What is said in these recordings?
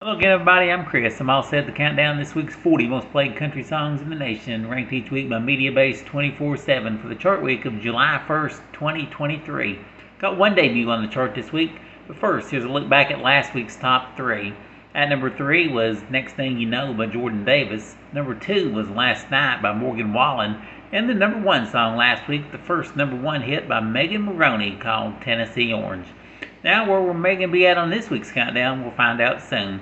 Hello again, everybody. I'm Chris. I'm all set to count down this week's 40 most played country songs in the nation, ranked each week by MediaBase 24/7 for the chart week of July 1st, 2023. Got one debut on the chart this week, but first, here's a look back at last week's top three. At number 3 was Next Thing You Know by Jordan Davis. Number 2 was Last Night by Morgan Wallen. And the number 1 song last week, the first number 1 hit by Megan Moroney, called Tennessee Orange. Now, where will Megan be at on this week's countdown? We'll find out soon.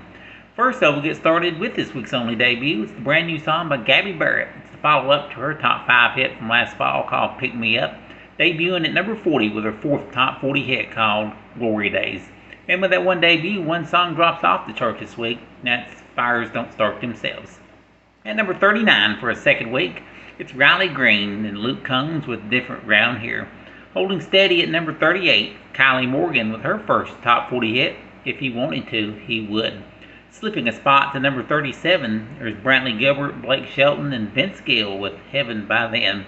First, though, we'll get started with this week's only debut. It's the brand new song by Gabby Barrett. It's the follow-up to her top 5 hit from last fall called Pick Me Up, debuting at number 40 with her 4th top 40 hit called Glory Days. And with that one debut, one song drops off the chart this week. That's Fires Don't Start Themselves. At number 39 for a second week, it's Riley Green and Luke Combs with Different Round Here. Holding steady at number 38, Kylie Morgan with her first top 40 hit, If He Wanted To, He Would. Slipping a spot to number 37, there's Brantley Gilbert, Blake Shelton, and Vince Gill with Heaven by Then.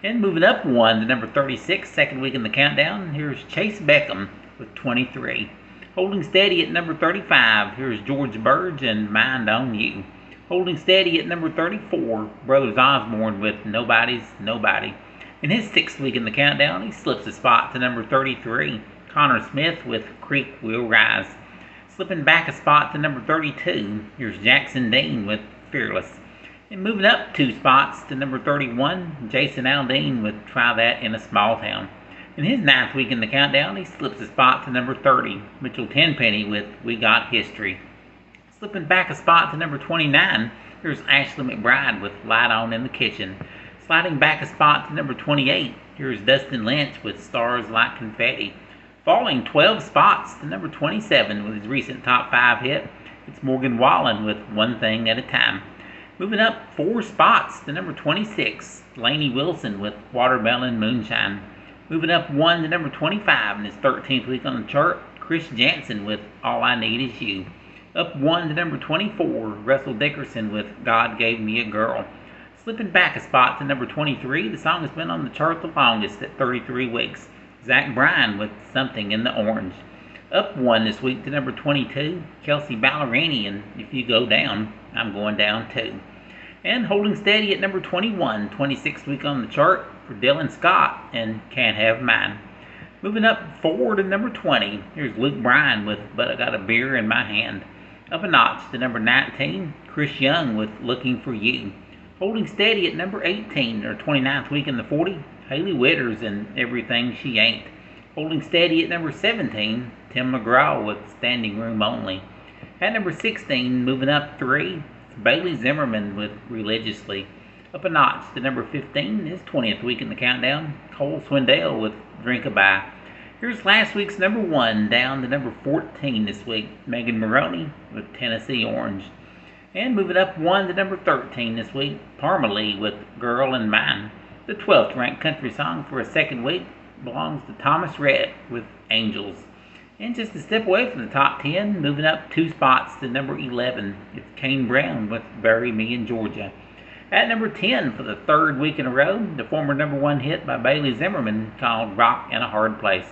And moving up one to number 36, second week in the countdown, here's Chase Beckham with 23. Holding steady at number 35, here's George Burge and Mind on You. Holding steady at number 34, Brothers Osborne with Nobody's Nobody. In his 6th week in the countdown, he slips a spot to number 33, Connor Smith with Creek Will Rise. Slipping back a spot to number 32, here's Jackson Dean with Fearless. And moving up 2 spots to number 31, Jason Aldean with Try That in a Small Town. In his 9th week in the countdown, he slips a spot to number 30, Mitchell Tenpenny with We Got History. Slipping back a spot to number 29, here's Ashley McBride with Light On in the Kitchen. Sliding back a spot to number 28, here's Dustin Lynch with Stars Like Confetti. Falling 12 spots to number 27 with his recent top 5 hit, it's Morgan Wallen with One Thing at a Time. Moving up 4 spots to number 26, Lainey Wilson with Watermelon Moonshine. Moving up 1 to number 25 in his 13th week on the chart, Chris Jansen with All I Need Is You. Up 1 to number 24, Russell Dickerson with God Gave Me a Girl. Slipping back a spot to number 23, the song has been on the chart the longest at 33 weeks. Zach Bryan with Something in the Orange. Up 1 this week to number 22, Kelsey Ballerini and If You Go Down, I'm Going Down Too. And holding steady at number 21, 26th week on the chart for Dylan Scott and Can't Have Mine. Moving up 4 to number 20, here's Luke Bryan with But I Got a Beer in My Hand. Up a notch to number 19, Chris Young with Looking for You. Holding steady at number 18, or 29th week in the 40, Hailey Witters and Everything She Ain't. Holding steady at number 17, Tim McGraw with Standing Room Only. At number 16, moving up 3, it's Bailey Zimmerman with Religiously. Up a notch to number 15, his 20th week in the countdown, Cole Swindell with Drink-A-Bye. Here's last week's number 1 down to number 14 this week, Megan Moroney with Tennessee Orange. And moving up 1 to number 13 this week, Parmalee with Girl in Mine. The 12th ranked country song for a second week belongs to Thomas Rhett with Angels. And just a step away from the top 10, moving up 2 spots to number 11, it's Kane Brown with Bury Me in Georgia. At number 10 for the 3rd week in a row, the former number 1 hit by Bailey Zimmerman called Rock in a Hard Place.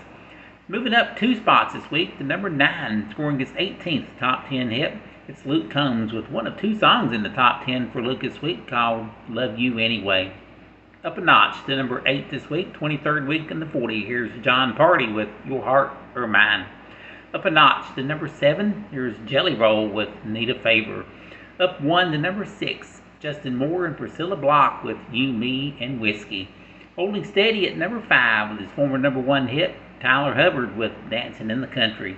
Moving up 2 spots this week to number 9, scoring his 18th top 10 hit, it's Luke Combs with one of 2 songs in the top 10 for Luke this week called Love You Anyway. Up a notch to number 8 this week, 23rd week in the 40, here's John Party with Your Heart or Mine. Up a notch to number 7, here's Jelly Roll with Need a Favor. Up 1 to number 6, Justin Moore and Priscilla Block with You, Me, and Whiskey. Holding steady at number 5 with his former number 1 hit, Tyler Hubbard with Dancing in the Country.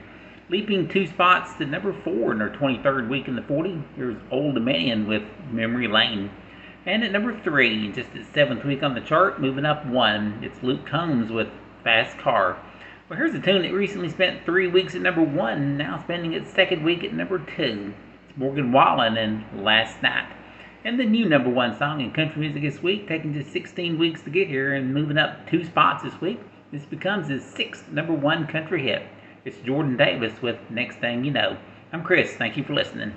Leaping 2 spots to number 4 in their 23rd week in the 40, here's Old Dominion with Memory Lane. And at number 3, just its 7th week on the chart, moving up 1, it's Luke Combs with Fast Car. Well, here's a tune that recently spent 3 weeks at number 1, now spending its 2nd week at number 2. It's Morgan Wallen and Last Night. And the new number 1 song in country music this week, taking just 16 weeks to get here and moving up 2 spots this week, this becomes his 6th number 1 country hit. It's Jordan Davis with Next Thing You Know. I'm Chris. Thank you for listening.